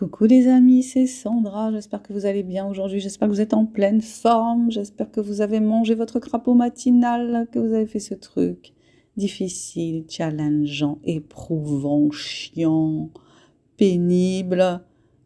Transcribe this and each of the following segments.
Coucou les amis, c'est Sandra, j'espère que vous allez bien aujourd'hui, j'espère que vous êtes en pleine forme, j'espère que vous avez mangé votre crapaud matinal, que vous avez fait ce truc difficile, challengeant, éprouvant, chiant, pénible.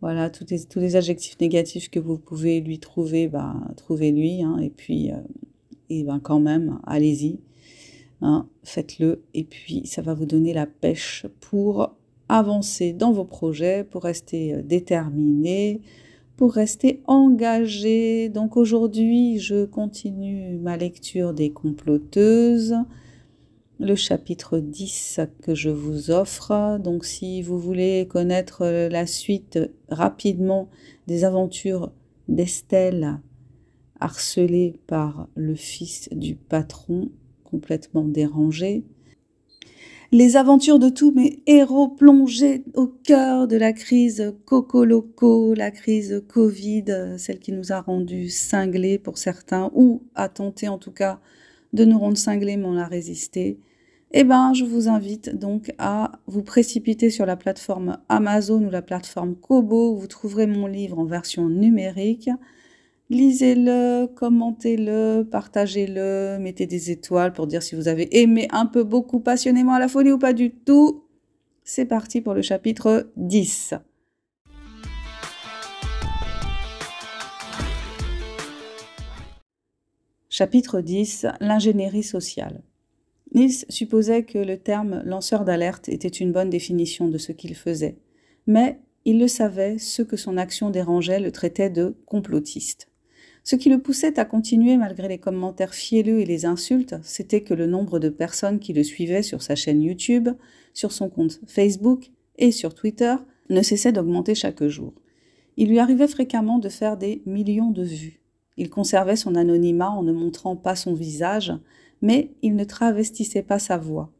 Voilà, tous les adjectifs négatifs que vous pouvez lui trouver, trouvez-lui, hein, et ben quand même, allez-y, hein, faites-le, et puis ça va vous donner la pêche pour avancer dans vos projets, pour rester déterminé, pour rester engagé. Donc aujourd'hui, je continue ma lecture des Comploteuses, le chapitre 10 que je vous offre. Donc si vous voulez connaître la suite rapidement des aventures d'Estelle, harcelée par le fils du patron, complètement dérangé, les aventures de tous mes héros plongés au cœur de la crise Cocoloco, la crise Covid, celle qui nous a rendus cinglés pour certains, ou a tenté en tout cas de nous rendre cinglés, mais on a résisté. Eh ben, je vous invite donc à vous précipiter sur la plateforme Amazon ou la plateforme Kobo, où vous trouverez mon livre en version numérique. Lisez-le, commentez-le, partagez-le, mettez des étoiles pour dire si vous avez aimé un peu, beaucoup, passionnément à la folie ou pas du tout. C'est parti pour le chapitre 10. Chapitre 10, l'ingénierie sociale. Niels supposait que le terme lanceur d'alerte était une bonne définition de ce qu'il faisait, mais il le savait, ceux que son action dérangeait le traitaient de complotiste. Ce qui le poussait à continuer malgré les commentaires fielleux et les insultes, c'était que le nombre de personnes qui le suivaient sur sa chaîne YouTube, sur son compte Facebook et sur Twitter ne cessait d'augmenter chaque jour. Il lui arrivait fréquemment de faire des millions de vues. Il conservait son anonymat en ne montrant pas son visage, mais il ne travestissait pas sa voix.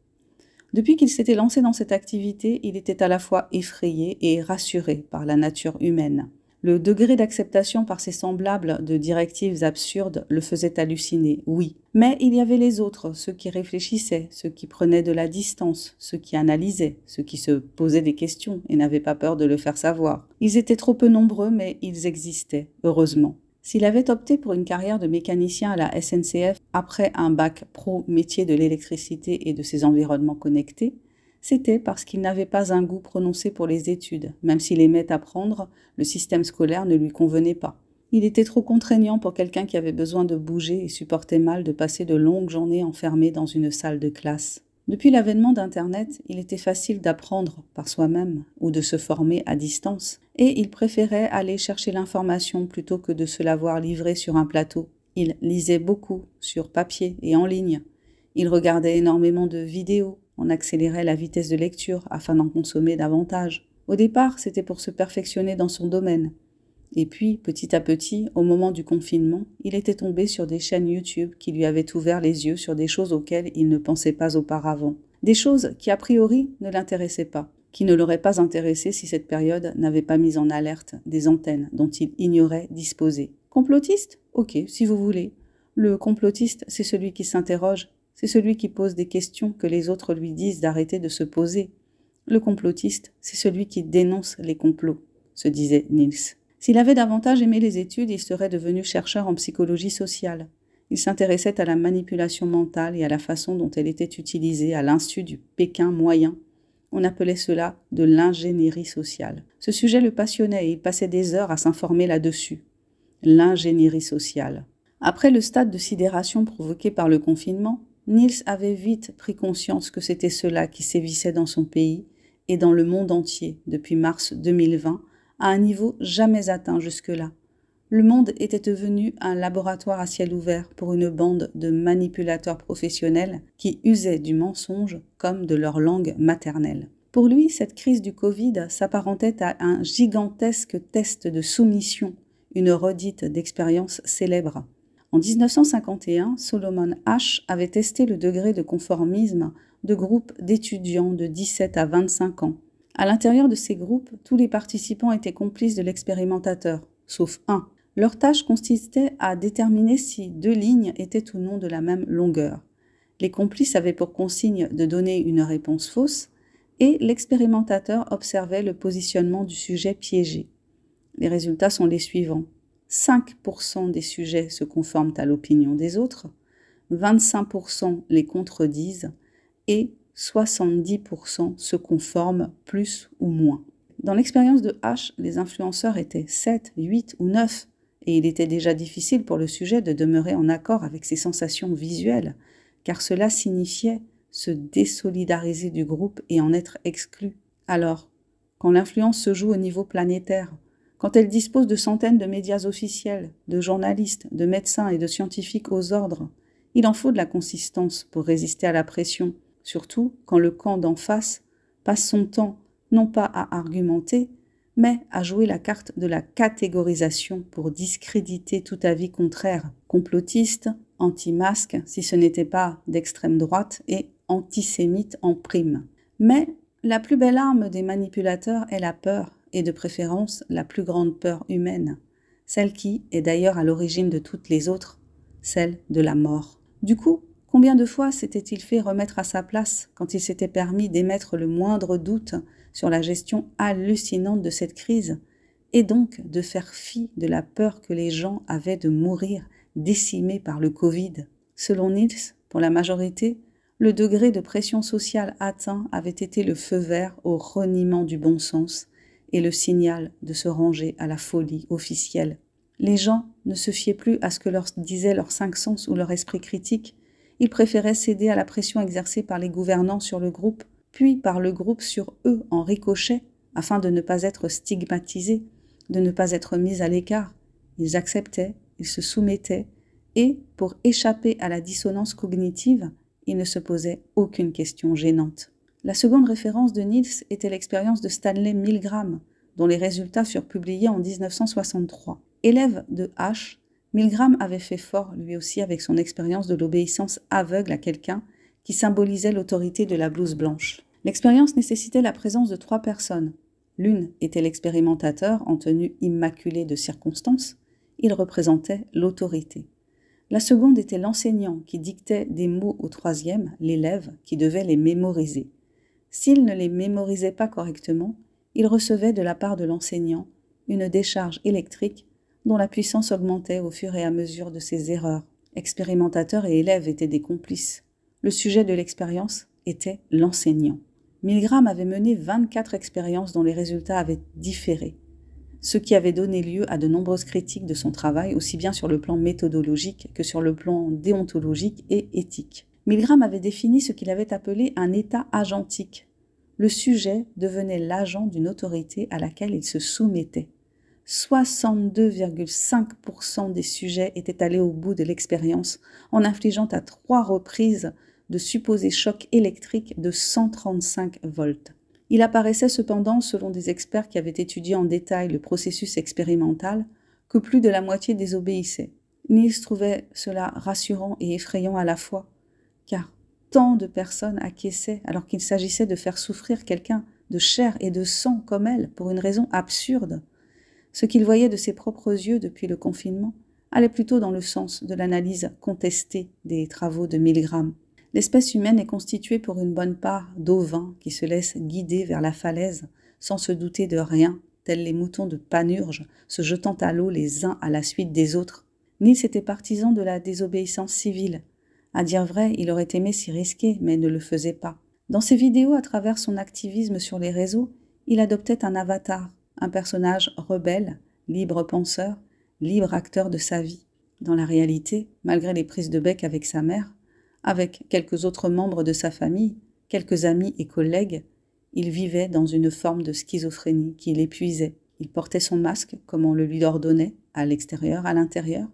Depuis qu'il s'était lancé dans cette activité, il était à la fois effrayé et rassuré par la nature humaine. Le degré d'acceptation par ses semblables de directives absurdes le faisait halluciner, oui. Mais il y avait les autres, ceux qui réfléchissaient, ceux qui prenaient de la distance, ceux qui analysaient, ceux qui se posaient des questions et n'avaient pas peur de le faire savoir. Ils étaient trop peu nombreux, mais ils existaient, heureusement. S'il avait opté pour une carrière de mécanicien à la SNCF après un bac pro métier de l'électricité et de ses environnements connectés, c'était parce qu'il n'avait pas un goût prononcé pour les études. Même s'il aimait apprendre, le système scolaire ne lui convenait pas. Il était trop contraignant pour quelqu'un qui avait besoin de bouger et supportait mal de passer de longues journées enfermé dans une salle de classe. Depuis l'avènement d'Internet, il était facile d'apprendre par soi-même ou de se former à distance, et il préférait aller chercher l'information plutôt que de se la voir livrée sur un plateau. Il lisait beaucoup sur papier et en ligne. Il regardait énormément de vidéos. On accélérait la vitesse de lecture afin d'en consommer davantage. Au départ, c'était pour se perfectionner dans son domaine. Et puis, petit à petit, au moment du confinement, il était tombé sur des chaînes YouTube qui lui avaient ouvert les yeux sur des choses auxquelles il ne pensait pas auparavant. Des choses qui, a priori, ne l'intéressaient pas, qui ne l'auraient pas intéressé si cette période n'avait pas mis en alerte des antennes dont il ignorait disposer. Complotiste ? Ok, si vous voulez. Le complotiste, c'est celui qui s'interroge. C'est celui qui pose des questions que les autres lui disent d'arrêter de se poser. Le complotiste, c'est celui qui dénonce les complots, se disait Niels. S'il avait davantage aimé les études, il serait devenu chercheur en psychologie sociale. Il s'intéressait à la manipulation mentale et à la façon dont elle était utilisée à l'insu du Pékin moyen. On appelait cela de l'ingénierie sociale. Ce sujet le passionnait et il passait des heures à s'informer là-dessus. L'ingénierie sociale. Après le stade de sidération provoqué par le confinement, Niels avait vite pris conscience que c'était cela qui sévissait dans son pays et dans le monde entier depuis mars 2020 à un niveau jamais atteint jusque-là. Le monde était devenu un laboratoire à ciel ouvert pour une bande de manipulateurs professionnels qui usaient du mensonge comme de leur langue maternelle. Pour lui, cette crise du Covid s'apparentait à un gigantesque test de soumission, une redite d'expérience célèbre. En 1951, Solomon Asch avait testé le degré de conformisme de groupes d'étudiants de 17 à 25 ans. À l'intérieur de ces groupes, tous les participants étaient complices de l'expérimentateur, sauf un. Leur tâche consistait à déterminer si deux lignes étaient ou non de la même longueur. Les complices avaient pour consigne de donner une réponse fausse et l'expérimentateur observait le positionnement du sujet piégé. Les résultats sont les suivants. 5% des sujets se conforment à l'opinion des autres, 25% les contredisent et 70% se conforment plus ou moins. Dans l'expérience de H, les influenceurs étaient 7, 8 ou 9, et il était déjà difficile pour le sujet de demeurer en accord avec ses sensations visuelles, car cela signifiait se désolidariser du groupe et en être exclu. Alors, quand l'influence se joue au niveau planétaire, quand elle dispose de centaines de médias officiels, de journalistes, de médecins et de scientifiques aux ordres, il en faut de la consistance pour résister à la pression, surtout quand le camp d'en face passe son temps non pas à argumenter, mais à jouer la carte de la catégorisation pour discréditer tout avis contraire, complotiste, anti-masque, si ce n'était pas d'extrême droite, et antisémite en prime. Mais la plus belle arme des manipulateurs est la peur, et de préférence la plus grande peur humaine, celle qui est d'ailleurs à l'origine de toutes les autres, celle de la mort. Du coup, combien de fois s'était-il fait remettre à sa place quand il s'était permis d'émettre le moindre doute sur la gestion hallucinante de cette crise, et donc de faire fi de la peur que les gens avaient de mourir décimés par le Covid. Selon Niels, pour la majorité, le degré de pression sociale atteint avait été le feu vert au reniement du bon sens et le signal de se ranger à la folie officielle. Les gens ne se fiaient plus à ce que leur disaient leurs cinq sens ou leur esprit critique. Ils préféraient céder à la pression exercée par les gouvernants sur le groupe, puis par le groupe sur eux en ricochet, afin de ne pas être stigmatisés, de ne pas être mis à l'écart. Ils acceptaient, ils se soumettaient, et, pour échapper à la dissonance cognitive, ils ne se posaient aucune question gênante. La seconde référence de Niels était l'expérience de Stanley Milgram, dont les résultats furent publiés en 1963. Élève de H, Milgram avait fait fort, lui aussi, avec son expérience de l'obéissance aveugle à quelqu'un qui symbolisait l'autorité de la blouse blanche. L'expérience nécessitait la présence de 3 personnes. L'une était l'expérimentateur en tenue immaculée de circonstance. Il représentait l'autorité. La seconde était l'enseignant qui dictait des mots au troisième, l'élève, qui devait les mémoriser. S'il ne les mémorisait pas correctement, il recevait de la part de l'enseignant une décharge électrique dont la puissance augmentait au fur et à mesure de ses erreurs. Expérimentateurs et élèves étaient des complices. Le sujet de l'expérience était l'enseignant. Milgram avait mené 24 expériences dont les résultats avaient différé, ce qui avait donné lieu à de nombreuses critiques de son travail, aussi bien sur le plan méthodologique que sur le plan déontologique et éthique. Milgram avait défini ce qu'il avait appelé un état agentique. Le sujet devenait l'agent d'une autorité à laquelle il se soumettait. 62,5% des sujets étaient allés au bout de l'expérience en infligeant à 3 reprises de supposés chocs électriques de 135 volts. Il apparaissait cependant, selon des experts qui avaient étudié en détail le processus expérimental, que plus de la moitié désobéissaient. Niels trouvait cela rassurant et effrayant à la fois, car tant de personnes acquiesçaient alors qu'il s'agissait de faire souffrir quelqu'un de chair et de sang comme elle pour une raison absurde. Ce qu'il voyait de ses propres yeux depuis le confinement allait plutôt dans le sens de l'analyse contestée des travaux de Milgram. L'espèce humaine est constituée pour une bonne part d'ovins qui se laissent guider vers la falaise sans se douter de rien, tels les moutons de Panurge se jetant à l'eau les uns à la suite des autres. Niels était partisan de la désobéissance civile. À dire vrai, il aurait aimé s'y risquer, mais ne le faisait pas. Dans ses vidéos, à travers son activisme sur les réseaux, il adoptait un avatar, un personnage rebelle, libre penseur, libre acteur de sa vie. Dans la réalité, malgré les prises de bec avec sa mère, avec quelques autres membres de sa famille, quelques amis et collègues, il vivait dans une forme de schizophrénie qui l'épuisait. Il portait son masque comme on le lui ordonnait, à l'extérieur, à l'intérieur.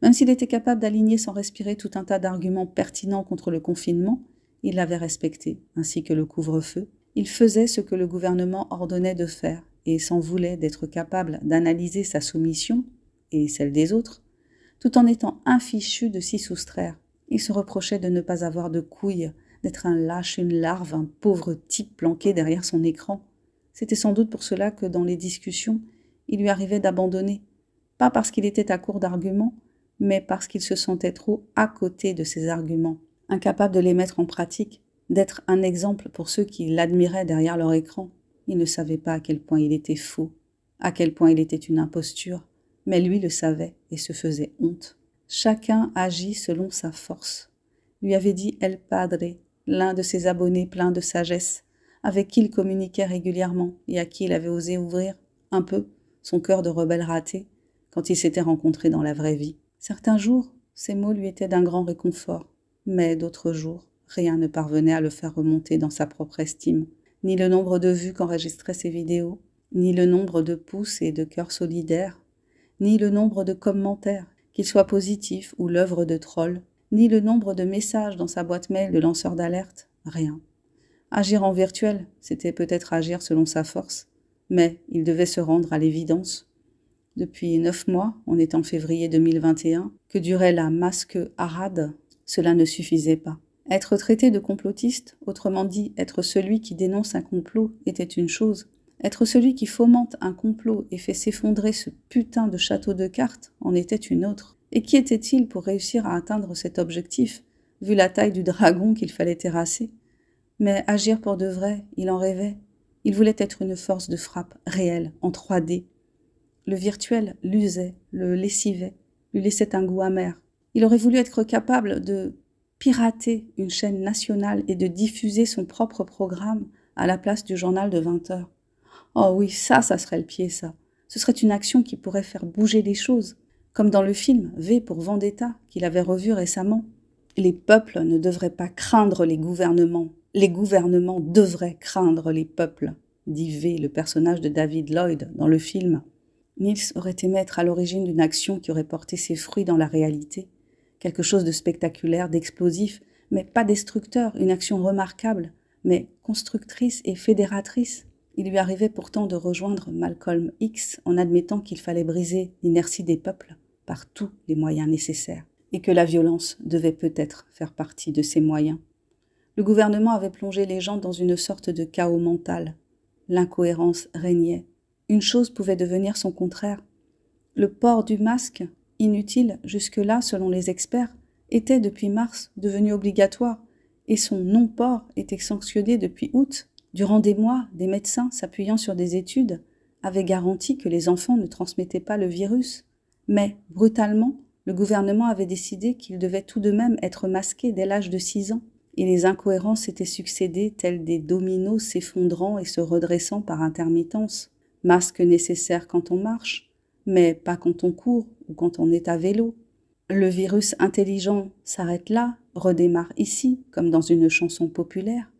Même s'il était capable d'aligner sans respirer tout un tas d'arguments pertinents contre le confinement, il l'avait respecté, ainsi que le couvre-feu. Il faisait ce que le gouvernement ordonnait de faire et s'en voulait d'être capable d'analyser sa soumission, et celle des autres, tout en étant infichu de s'y soustraire. Il se reprochait de ne pas avoir de couilles, d'être un lâche, une larve, un pauvre type planqué derrière son écran. C'était sans doute pour cela que, dans les discussions, il lui arrivait d'abandonner, pas parce qu'il était à court d'arguments, mais parce qu'il se sentait trop à côté de ses arguments, incapable de les mettre en pratique, d'être un exemple pour ceux qui l'admiraient derrière leur écran. Il ne savait pas à quel point il était faux, à quel point il était une imposture, mais lui le savait et se faisait honte. Chacun agit selon sa force, lui avait dit El Padre, l'un de ses abonnés plein de sagesse, avec qui il communiquait régulièrement et à qui il avait osé ouvrir un peu son cœur de rebelle raté quand ils s'étaient rencontrés dans la vraie vie. Certains jours, ces mots lui étaient d'un grand réconfort, mais d'autres jours, rien ne parvenait à le faire remonter dans sa propre estime, ni le nombre de vues qu'enregistraient ses vidéos, ni le nombre de pouces et de cœurs solidaires, ni le nombre de commentaires, qu'ils soient positifs ou l'œuvre de trolls, ni le nombre de messages dans sa boîte mail de lanceur d'alerte, rien. Agir en virtuel, c'était peut-être agir selon sa force, mais il devait se rendre à l'évidence. Depuis 9 mois, on est en février 2021, que durait la masque Arad, cela ne suffisait pas. Être traité de complotiste, autrement dit être celui qui dénonce un complot, était une chose. Être celui qui fomente un complot et fait s'effondrer ce putain de château de cartes en était une autre. Et qui était-il pour réussir à atteindre cet objectif, vu la taille du dragon qu'il fallait terrasser? Mais agir pour de vrai, il en rêvait. Il voulait être une force de frappe réelle, en 3D. Le virtuel l'usait, le lessivait, lui laissait un goût amer. Il aurait voulu être capable de pirater une chaîne nationale et de diffuser son propre programme à la place du journal de 20 heures. Oh oui, ça serait le pied, ça. Ce serait une action qui pourrait faire bouger les choses, comme dans le film V pour Vendetta qu'il avait revu récemment. Les peuples ne devraient pas craindre les gouvernements devraient craindre les peuples, dit V, le personnage de David Lloyd dans le film. Niels aurait aimé être à l'origine d'une action qui aurait porté ses fruits dans la réalité. Quelque chose de spectaculaire, d'explosif, mais pas destructeur, une action remarquable, mais constructrice et fédératrice. Il lui arrivait pourtant de rejoindre Malcolm X en admettant qu'il fallait briser l'inertie des peuples par tous les moyens nécessaires, et que la violence devait peut-être faire partie de ces moyens. Le gouvernement avait plongé les gens dans une sorte de chaos mental. L'incohérence régnait. Une chose pouvait devenir son contraire. Le port du masque, inutile jusque-là selon les experts, était depuis mars devenu obligatoire, et son non-port était sanctionné depuis août. Durant des mois, des médecins, s'appuyant sur des études, avaient garanti que les enfants ne transmettaient pas le virus. Mais, brutalement, le gouvernement avait décidé qu'il devait tout de même être masqué dès l'âge de 6 ans, et les incohérences s'étaient succédées tels des dominos s'effondrant et se redressant par intermittence. Masque nécessaire quand on marche, mais pas quand on court ou quand on est à vélo. Le virus intelligent s'arrête là, redémarre ici, comme dans une chanson populaire.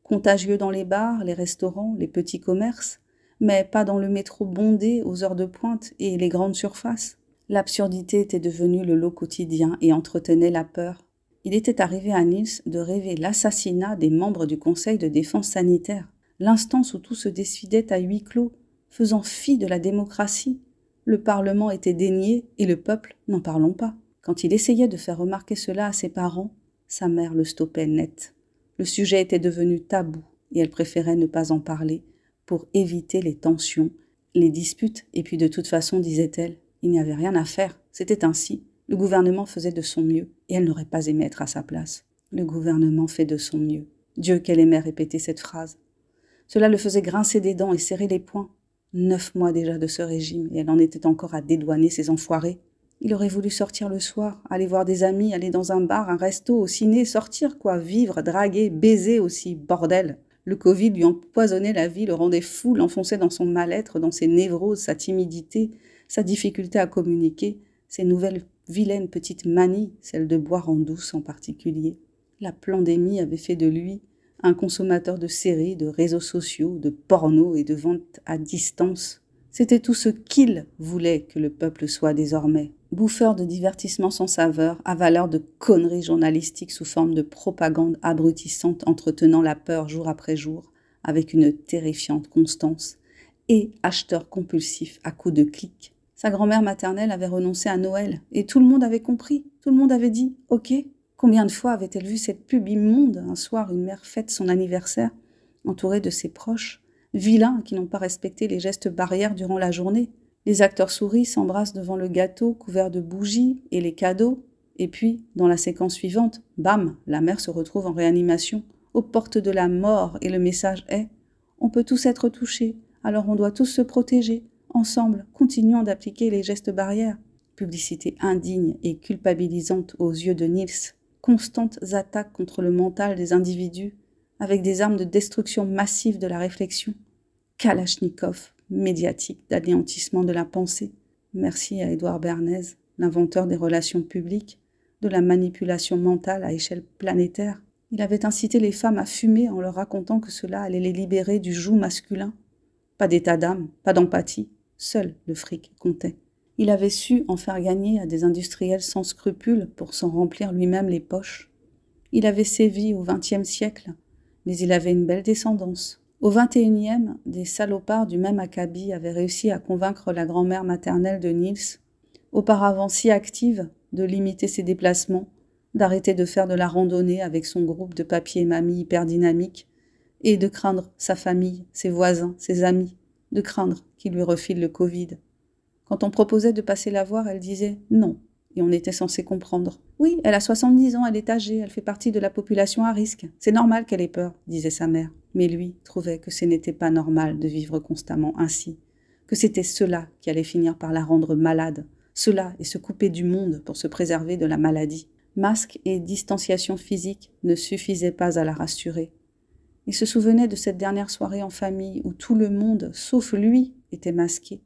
Contagieux dans les bars, les restaurants, les petits commerces, mais pas dans le métro bondé aux heures de pointe et les grandes surfaces. L'absurdité était devenue le lot quotidien et entretenait la peur. Il était arrivé à Niels de rêver l'assassinat des membres du Conseil de défense sanitaire, l'instance où tout se décidait à huis clos, faisant fi de la démocratie. Le Parlement était dénié et le peuple, n'en parlons pas. Quand il essayait de faire remarquer cela à ses parents, sa mère le stoppait net. Le sujet était devenu tabou et elle préférait ne pas en parler pour éviter les tensions, les disputes, et puis de toute façon, disait-elle, il n'y avait rien à faire, c'était ainsi. Le gouvernement faisait de son mieux et elle n'aurait pas aimé être à sa place. Le gouvernement fait de son mieux. Dieu qu'elle aimait répéter cette phrase. Cela le faisait grincer des dents et serrer les poings. 9 mois déjà de ce régime et elle en était encore à dédouaner ces enfoirés. Il aurait voulu sortir le soir, aller voir des amis, aller dans un bar, un resto, au ciné, sortir quoi, vivre, draguer, baiser aussi, bordel. Le Covid lui empoisonnait la vie, le rendait fou, l'enfonçait dans son mal-être, dans ses névroses, sa timidité, sa difficulté à communiquer, ses nouvelles vilaines petites manies, celle de boire en douce en particulier. La pandémie avait fait de lui un consommateur de séries, de réseaux sociaux, de porno et de vente à distance. C'était tout ce qu'il voulait que le peuple soit désormais. Bouffeur de divertissements sans saveur, avaleur de conneries journalistiques sous forme de propagande abrutissante entretenant la peur jour après jour, avec une terrifiante constance, et acheteur compulsif à coups de clics. Sa grand-mère maternelle avait renoncé à Noël, et tout le monde avait compris, tout le monde avait dit « Ok ». Combien de fois avait-elle vu cette pub immonde? Un soir, une mère fête son anniversaire, entourée de ses proches, vilains qui n'ont pas respecté les gestes barrières durant la journée. Les acteurs souris s'embrassent devant le gâteau couvert de bougies et les cadeaux. Et puis, dans la séquence suivante, bam, la mère se retrouve en réanimation, aux portes de la mort, et le message est « On peut tous être touchés, alors on doit tous se protéger. Ensemble, continuons d'appliquer les gestes barrières. » Publicité indigne et culpabilisante aux yeux de Niels, constantes attaques contre le mental des individus, avec des armes de destruction massive de la réflexion. Kalachnikov, médiatique d'anéantissement de la pensée. Merci à Édouard Bernays, l'inventeur des relations publiques, de la manipulation mentale à échelle planétaire. Il avait incité les femmes à fumer en leur racontant que cela allait les libérer du joug masculin. Pas d'état d'âme, pas d'empathie, seul le fric comptait. Il avait su en faire gagner à des industriels sans scrupules pour s'en remplir lui-même les poches. Il avait sévi au XXe siècle, mais il avait une belle descendance. Au XXIe, des salopards du même acabit avaient réussi à convaincre la grand-mère maternelle de Niels, auparavant si active, de limiter ses déplacements, d'arrêter de faire de la randonnée avec son groupe de papy et mamie hyper dynamique, et de craindre sa famille, ses voisins, ses amis, de craindre qu'il lui refile le Covid. Quand on proposait de passer la voir, elle disait non, et on était censé comprendre. Oui, elle a 70 ans, elle est âgée, elle fait partie de la population à risque. C'est normal qu'elle ait peur, disait sa mère. Mais lui trouvait que ce n'était pas normal de vivre constamment ainsi, que c'était cela qui allait finir par la rendre malade, cela et se couper du monde pour se préserver de la maladie. Masque et distanciation physique ne suffisaient pas à la rassurer. Il se souvenait de cette dernière soirée en famille où tout le monde, sauf lui, était masqué,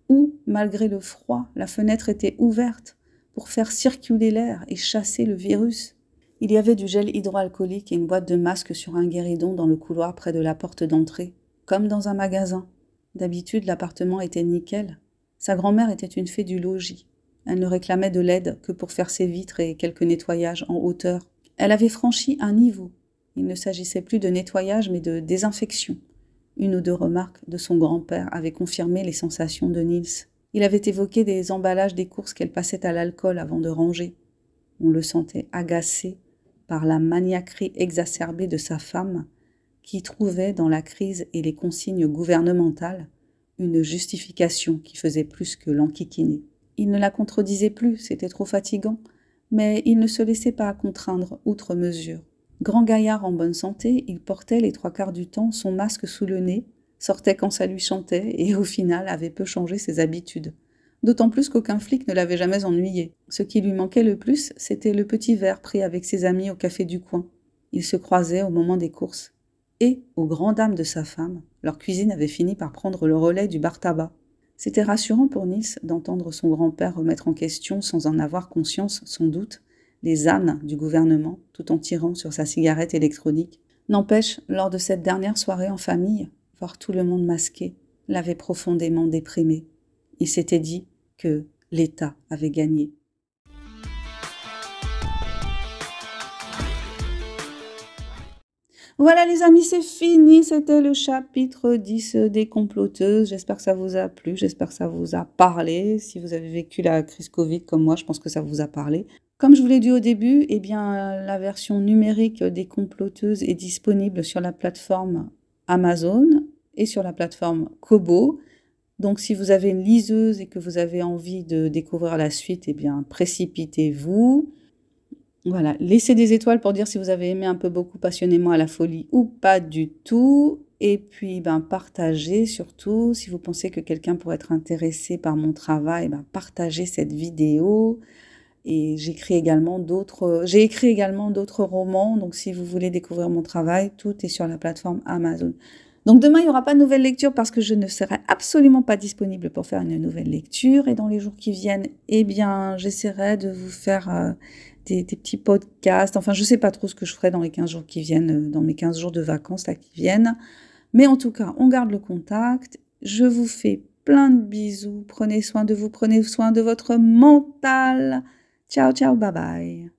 où, malgré le froid, la fenêtre était ouverte pour faire circuler l'air et chasser le virus. Il y avait du gel hydroalcoolique et une boîte de masques sur un guéridon dans le couloir près de la porte d'entrée, comme dans un magasin. D'habitude, l'appartement était nickel. Sa grand-mère était une fée du logis. Elle ne réclamait de l'aide que pour faire ses vitres et quelques nettoyages en hauteur. Elle avait franchi un niveau. Il ne s'agissait plus de nettoyage mais de désinfection. Une ou deux remarques de son grand-père avaient confirmé les sensations de Niels. Il avait évoqué des emballages des courses qu'elle passait à l'alcool avant de ranger. On le sentait agacé par la maniaquerie exacerbée de sa femme, qui trouvait dans la crise et les consignes gouvernementales une justification qui faisait plus que l'enquiquiner. Il ne la contredisait plus, c'était trop fatigant, mais il ne se laissait pas contraindre outre mesure. Grand gaillard en bonne santé, il portait les 3/4 du temps son masque sous le nez, sortait quand ça lui chantait et au final avait peu changé ses habitudes. D'autant plus qu'aucun flic ne l'avait jamais ennuyé. Ce qui lui manquait le plus, c'était le petit verre pris avec ses amis au café du coin. Ils se croisaient au moment des courses. Et, aux grandes dames de sa femme, leur cuisine avait fini par prendre le relais du bar tabac. C'était rassurant pour Niels d'entendre son grand-père remettre en question, sans en avoir conscience sans doute, les ânes du gouvernement, tout en tirant sur sa cigarette électronique. N'empêche, lors de cette dernière soirée en famille, voir tout le monde masqué l'avait profondément déprimé. Il s'était dit que l'État avait gagné. Voilà les amis, c'est fini, c'était le chapitre 10 des comploteuses. J'espère que ça vous a plu, j'espère que ça vous a parlé. Si vous avez vécu la crise Covid comme moi, je pense que ça vous a parlé. Comme je vous l'ai dit au début, eh bien, la version numérique des comploteuses est disponible sur la plateforme Amazon et sur la plateforme Kobo. Donc si vous avez une liseuse et que vous avez envie de découvrir la suite, eh bien, précipitez-vous. Voilà, laissez des étoiles pour dire si vous avez aimé un peu beaucoup passionnément à la folie ou pas du tout. Et puis, partagez surtout. Si vous pensez que quelqu'un pourrait être intéressé par mon travail, partagez cette vidéo. Et j'ai écrit également d'autres romans. Donc, si vous voulez découvrir mon travail, tout est sur la plateforme Amazon. Donc, demain, il n'y aura pas de nouvelle lecture parce que je ne serai absolument pas disponible pour faire une nouvelle lecture. Et dans les jours qui viennent, eh bien, j'essaierai de vous faire des petits podcasts. Enfin, je ne sais pas trop ce que je ferai dans les 15 jours qui viennent, dans mes 15 jours de vacances là qui viennent. Mais en tout cas, on garde le contact. Je vous fais plein de bisous. Prenez soin de vous, prenez soin de votre mental. Ciao, ciao, bye bye.